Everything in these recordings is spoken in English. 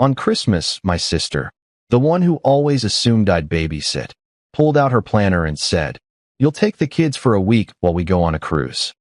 On Christmas, my sister, the one who always assumed I'd babysit, pulled out her planner and said, "You'll take the kids for a week while we go on a cruise."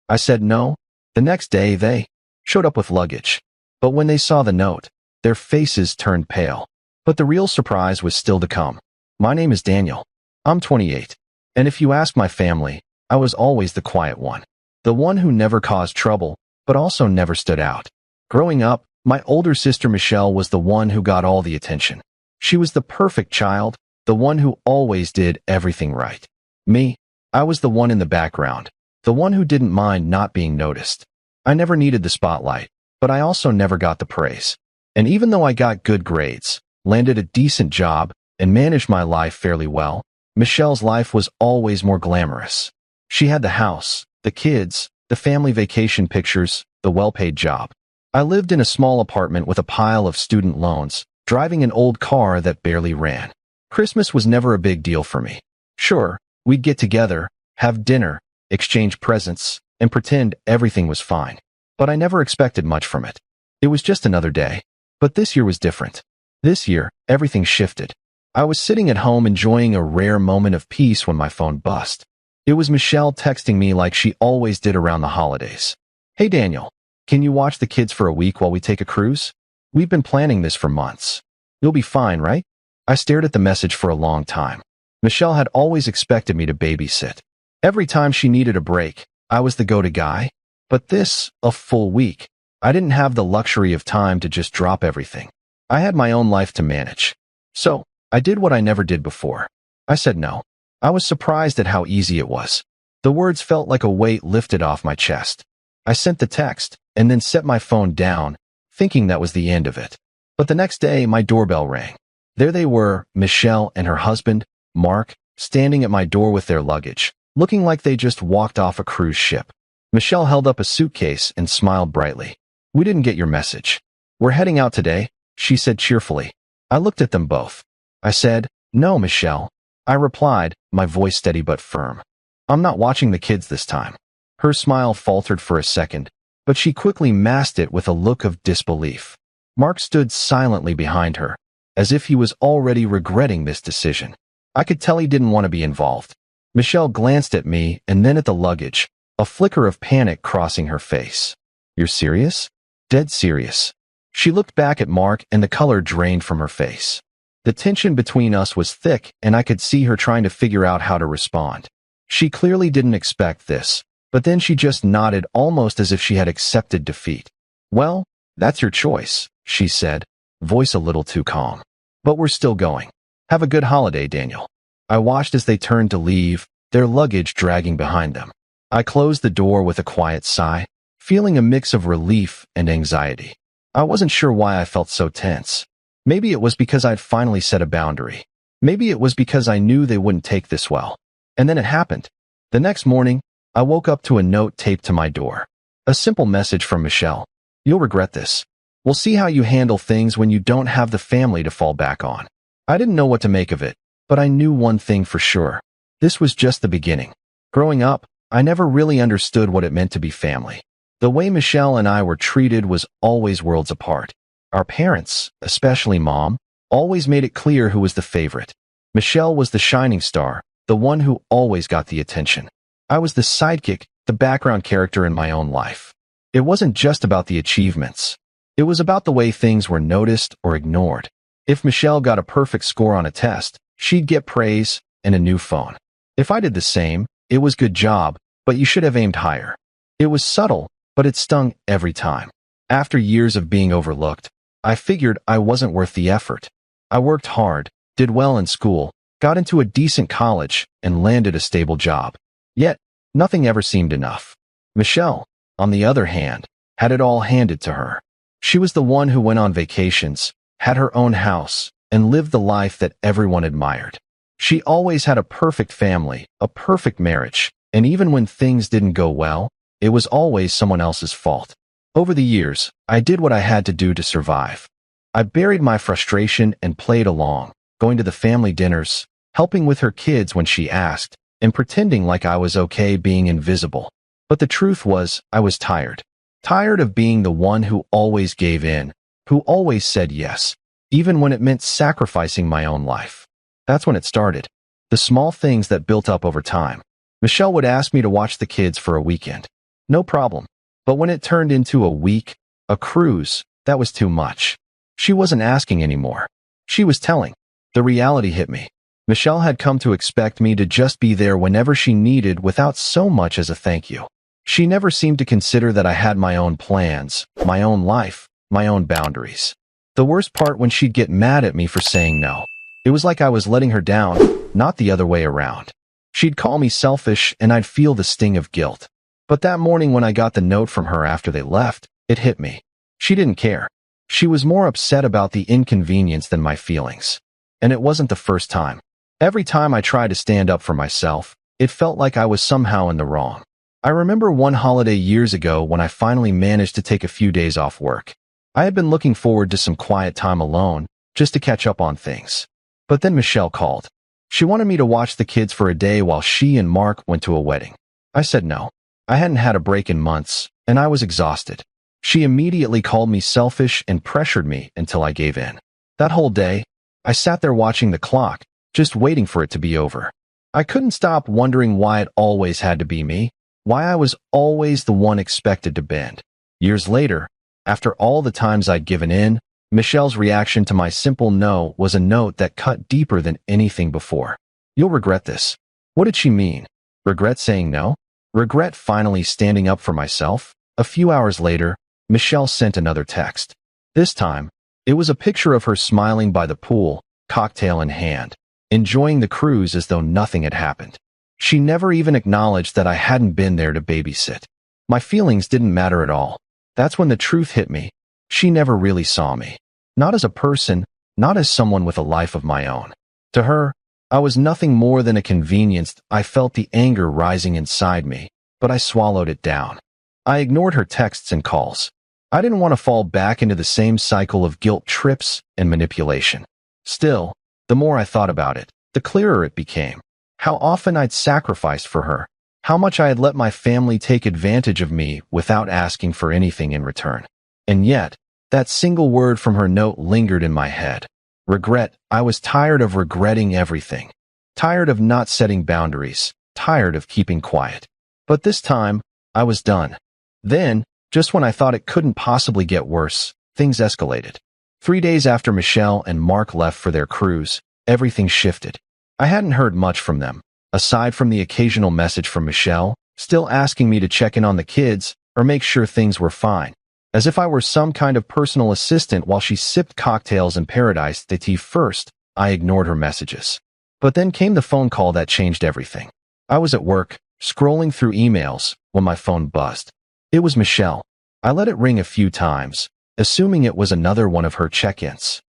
I said no. The next day, they showed up with luggage. But when they saw the note, their faces turned pale. But the real surprise was still to come. My name is Daniel. I'm 28. And if you ask my family, I was always the quiet one. The one who never caused trouble, but also never stood out. Growing up, my older sister Michelle was the one who got all the attention. She was the perfect child, the one who always did everything right. Me, I was the one in the background, the one who didn't mind not being noticed. I never needed the spotlight, but I also never got the praise. And even though I got good grades, landed a decent job, and managed my life fairly well, Michelle's life was always more glamorous. She had the house, the kids, the family vacation pictures, the well-paid job. I lived in a small apartment with a pile of student loans, driving an old car that barely ran. Christmas was never a big deal for me. Sure, we'd get together, have dinner, exchange presents, and pretend everything was fine. But I never expected much from it. It was just another day. But this year was different. This year, everything shifted. I was sitting at home enjoying a rare moment of peace when my phone buzzed. It was Michelle texting me like she always did around the holidays. "Hey Daniel, can you watch the kids for a week while we take a cruise? We've been planning this for months. You'll be fine, right?" I stared at the message for a long time. Michelle had always expected me to babysit. Every time she needed a break, I was the go-to guy. But this, a full week, I didn't have the luxury of time to just drop everything. I had my own life to manage. So, I did what I never did before. I said no. I was surprised at how easy it was. The words felt like a weight lifted off my chest. I sent the text, and then set my phone down, thinking that was the end of it. But the next day, my doorbell rang. There they were, Michelle and her husband, Mark, standing at my door with their luggage, looking like they just walked off a cruise ship. Michelle held up a suitcase and smiled brightly. "We didn't get your message. We're heading out today," she said cheerfully. I looked at them both. I said, "No, Michelle." I replied, my voice steady but firm. "I'm not watching the kids this time." Her smile faltered for a second, but she quickly masked it with a look of disbelief. Mark stood silently behind her, as if he was already regretting this decision. I could tell he didn't want to be involved. Michelle glanced at me and then at the luggage, a flicker of panic crossing her face. "You're serious?" "Dead serious." She looked back at Mark and the color drained from her face. The tension between us was thick and I could see her trying to figure out how to respond. She clearly didn't expect this, but then she just nodded almost as if she had accepted defeat. "Well, that's your choice," she said, voice a little too calm. "But we're still going. Have a good holiday, Daniel." I watched as they turned to leave, their luggage dragging behind them. I closed the door with a quiet sigh, feeling a mix of relief and anxiety. I wasn't sure why I felt so tense. Maybe it was because I'd finally set a boundary. Maybe it was because I knew they wouldn't take this well. And then it happened. The next morning, I woke up to a note taped to my door. A simple message from Michelle. "You'll regret this. We'll see how you handle things when you don't have the family to fall back on." I didn't know what to make of it, but I knew one thing for sure. This was just the beginning. Growing up, I never really understood what it meant to be family. The way Michelle and I were treated was always worlds apart. Our parents, especially Mom, always made it clear who was the favorite. Michelle was the shining star, the one who always got the attention. I was the sidekick, the background character in my own life. It wasn't just about the achievements. It was about the way things were noticed or ignored. If Michelle got a perfect score on a test, she'd get praise and a new phone. If I did the same, it was good job, but you should have aimed higher. It was subtle, but it stung every time. After years of being overlooked, I figured I wasn't worth the effort. I worked hard, did well in school, got into a decent college, and landed a stable job. Yet, nothing ever seemed enough. Michelle, on the other hand, had it all handed to her. She was the one who went on vacations, had her own house, and lived the life that everyone admired. She always had a perfect family, a perfect marriage, and even when things didn't go well, it was always someone else's fault. Over the years, I did what I had to do to survive. I buried my frustration and played along, going to the family dinners, helping with her kids when she asked, and pretending like I was okay being invisible. But the truth was, I was tired. Tired of being the one who always gave in, who always said yes, even when it meant sacrificing my own life. That's when it started. The small things that built up over time. Michelle would ask me to watch the kids for a weekend. No problem. But when it turned into a week, a cruise, that was too much. She wasn't asking anymore. She was telling. The reality hit me. Michelle had come to expect me to just be there whenever she needed without so much as a thank you. She never seemed to consider that I had my own plans, my own life, my own boundaries. The worst part when she'd get mad at me for saying no. It was like I was letting her down, not the other way around. She'd call me selfish and I'd feel the sting of guilt. But that morning when I got the note from her after they left, it hit me. She didn't care. She was more upset about the inconvenience than my feelings. And it wasn't the first time. Every time I tried to stand up for myself, it felt like I was somehow in the wrong. I remember one holiday years ago when I finally managed to take a few days off work. I had been looking forward to some quiet time alone, just to catch up on things. But then Michelle called. She wanted me to watch the kids for a day while she and Mark went to a wedding. I said no. I hadn't had a break in months, and I was exhausted. She immediately called me selfish and pressured me until I gave in. That whole day, I sat there watching the clock, just waiting for it to be over. I couldn't stop wondering why it always had to be me, why I was always the one expected to bend. Years later, after all the times I'd given in, Michelle's reaction to my simple no was a note that cut deeper than anything before. You'll regret this. What did she mean? Regret saying no? Regret finally standing up for myself? A few hours later, Michelle sent another text. This time, it was a picture of her smiling by the pool, cocktail in hand, enjoying the cruise as though nothing had happened. She never even acknowledged that I hadn't been there to babysit. My feelings didn't matter at all. That's when the truth hit me. She never really saw me. Not as a person, not as someone with a life of my own. To her, I was nothing more than a convenience. I felt the anger rising inside me, but I swallowed it down. I ignored her texts and calls. I didn't want to fall back into the same cycle of guilt trips and manipulation. Still, the more I thought about it, the clearer it became. How often I'd sacrificed for her. How much I had let my family take advantage of me without asking for anything in return. And yet, that single word from her note lingered in my head. Regret. I was tired of regretting everything. Tired of not setting boundaries. Tired of keeping quiet. But this time, I was done. Then, just when I thought it couldn't possibly get worse, things escalated. 3 days after Michelle and Mark left for their cruise, everything shifted. I hadn't heard much from them, aside from the occasional message from Michelle, still asking me to check in on the kids or make sure things were fine. As if I were some kind of personal assistant while she sipped cocktails in paradise. First, I ignored her messages. But then came the phone call that changed everything. I was at work, scrolling through emails, when my phone buzzed. It was Michelle. I let it ring a few times, assuming it was another one of her check-ins.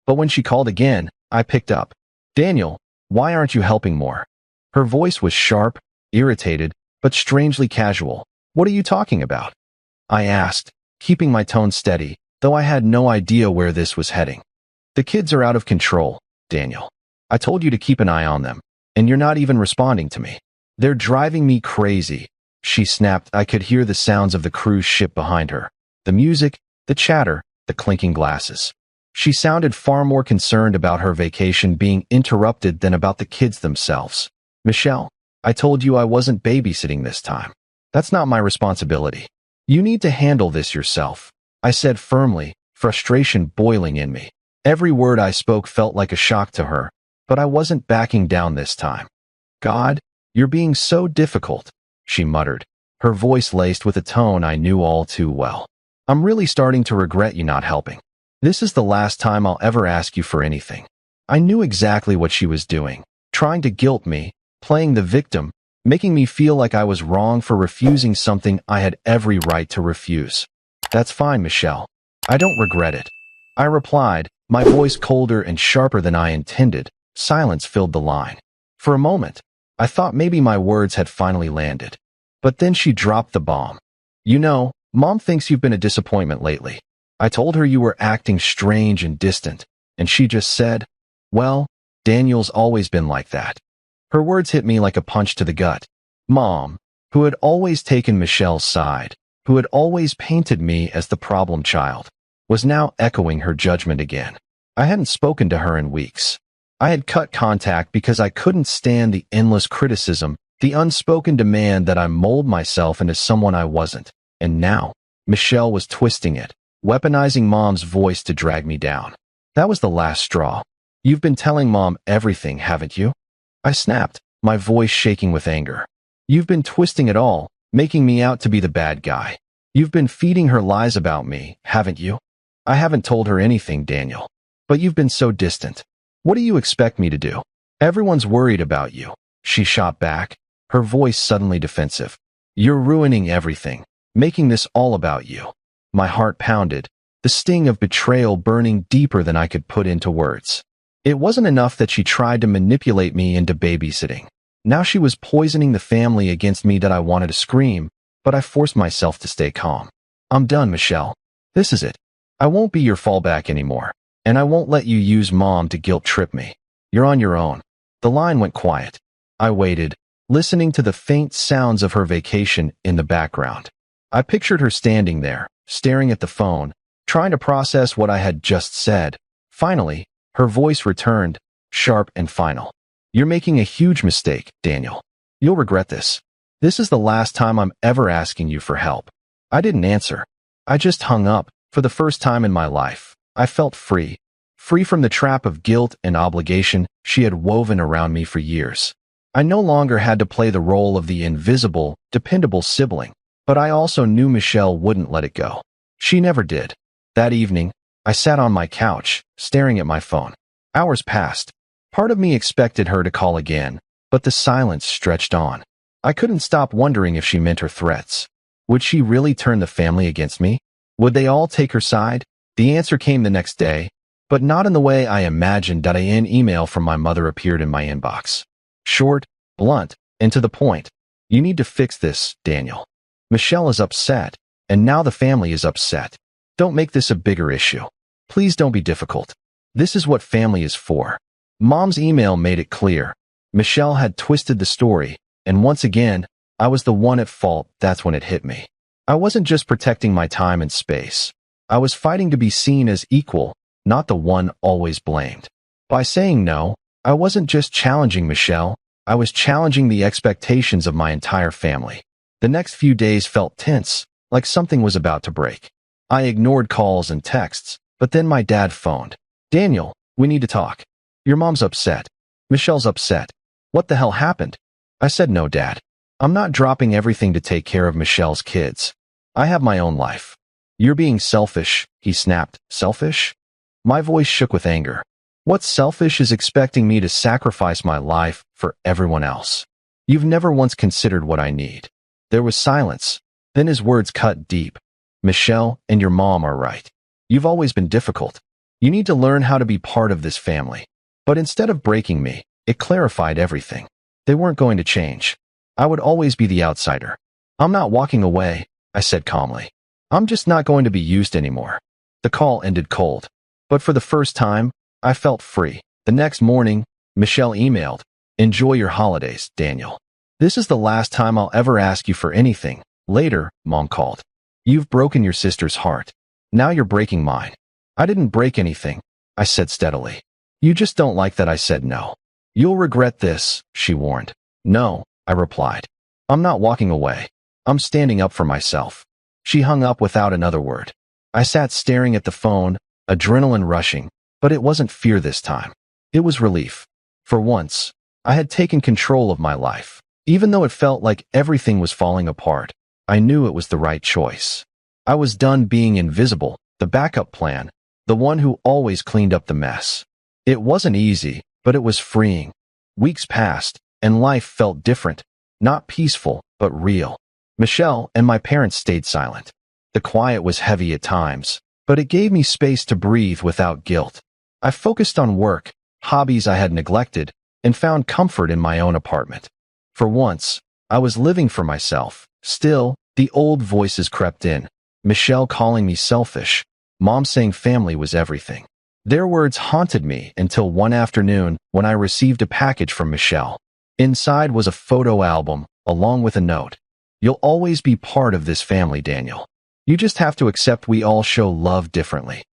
But when she called again, I picked up. Daniel, why aren't you helping more? Her voice was sharp, irritated, but strangely casual. What are you talking about? I asked, keeping my tone steady, though I had no idea where this was heading. The kids are out of control, Daniel. I told you to keep an eye on them, and you're not even responding to me. They're driving me crazy. She snapped. I could hear the sounds of the cruise ship behind her. The music, the chatter, the clinking glasses. She sounded far more concerned about her vacation being interrupted than about the kids themselves. Michelle, I told you I wasn't babysitting this time. That's not my responsibility. You need to handle this yourself, I said firmly, frustration boiling in me. Every word I spoke felt like a shock to her, but I wasn't backing down this time. God, you're being so difficult, she muttered, her voice laced with a tone I knew all too well. I'm really starting to regret you not helping. This is the last time I'll ever ask you for anything. I knew exactly what she was doing, trying to guilt me, playing the victim, making me feel like I was wrong for refusing something I had every right to refuse. That's fine, Michelle. I don't regret it. I replied, my voice colder and sharper than I intended. Silence filled the line. For a moment, I thought maybe my words had finally landed. But then she dropped the bomb. You know, Mom thinks you've been a disappointment lately. I told her you were acting strange and distant, and she just said, well, Daniel's always been like that. Her words hit me like a punch to the gut. Mom, who had always taken Michelle's side, who had always painted me as the problem child, was now echoing her judgment again. I hadn't spoken to her in weeks. I had cut contact because I couldn't stand the endless criticism, the unspoken demand that I mold myself into someone I wasn't. And now, Michelle was twisting it, weaponizing Mom's voice to drag me down. That was the last straw. You've been telling Mom everything, haven't you? I snapped, my voice shaking with anger. You've been twisting it all, making me out to be the bad guy. You've been feeding her lies about me, haven't you? I haven't told her anything, Daniel. But you've been so distant. What do you expect me to do? Everyone's worried about you. She shot back, her voice suddenly defensive. You're ruining everything, making this all about you. My heart pounded, the sting of betrayal burning deeper than I could put into words. It wasn't enough that she tried to manipulate me into babysitting. Now she was poisoning the family against me that I wanted to scream, but I forced myself to stay calm. I'm done, Michelle. This is it. I won't be your fallback anymore, and I won't let you use Mom to guilt trip me. You're on your own. The line went quiet. I waited, listening to the faint sounds of her vacation in the background. I pictured her standing there, staring at the phone, trying to process what I had just said. Finally, her voice returned, sharp and final. You're making a huge mistake, Daniel. You'll regret this. This is the last time I'm ever asking you for help. I didn't answer. I just hung up. For the first time in my life, I felt free. Free from the trap of guilt and obligation she had woven around me for years. I no longer had to play the role of the invisible, dependable sibling, but I also knew Michelle wouldn't let it go. She never did. That evening, I sat on my couch, staring at my phone. Hours passed. Part of me expected her to call again, but the silence stretched on. I couldn't stop wondering if she meant her threats. Would she really turn the family against me? Would they all take her side? The answer came the next day, but not in the way I imagined. An email from my mother appeared in my inbox. Short, blunt, and to the point. You need to fix this, Daniel. Michelle is upset, and now the family is upset. Don't make this a bigger issue. Please don't be difficult. This is what family is for. Mom's email made it clear. Michelle had twisted the story, and once again, I was the one at fault. That's when it hit me. I wasn't just protecting my time and space. I was fighting to be seen as equal, not the one always blamed. By saying no, I wasn't just challenging Michelle, I was challenging the expectations of my entire family. The next few days felt tense, like something was about to break. I ignored calls and texts, but then my dad phoned. Daniel, we need to talk. Your mom's upset. Michelle's upset. What the hell happened? I said no, Dad. I'm not dropping everything to take care of Michelle's kids. I have my own life. You're being selfish, he snapped. Selfish? My voice shook with anger. What's selfish is expecting me to sacrifice my life for everyone else. You've never once considered what I need. There was silence. Then his words cut deep. Michelle and your mom are right. You've always been difficult. You need to learn how to be part of this family. But instead of breaking me, it clarified everything. They weren't going to change. I would always be the outsider. I'm not walking away, I said calmly. I'm just not going to be used anymore. The call ended cold. But for the first time, I felt free. The next morning, Michelle emailed, Enjoy your holidays, Daniel. This is the last time I'll ever ask you for anything. Later, Mom called. You've broken your sister's heart. Now you're breaking mine. I didn't break anything, I said steadily. You just don't like that I said no. You'll regret this, she warned. No, I replied. I'm not walking away. I'm standing up for myself. She hung up without another word. I sat staring at the phone, adrenaline rushing, but it wasn't fear this time. It was relief. For once, I had taken control of my life. Even though it felt like everything was falling apart, I knew it was the right choice. I was done being invisible, the backup plan, the one who always cleaned up the mess. It wasn't easy, but it was freeing. Weeks passed, and life felt different. Not peaceful, but real. Michelle and my parents stayed silent. The quiet was heavy at times, but it gave me space to breathe without guilt. I focused on work, hobbies I had neglected, and found comfort in my own apartment. For once, I was living for myself. Still, the old voices crept in. Michelle calling me selfish. Mom saying family was everything. Their words haunted me until one afternoon when I received a package from Michelle. Inside was a photo album, along with a note. You'll always be part of this family, Daniel. You just have to accept we all show love differently.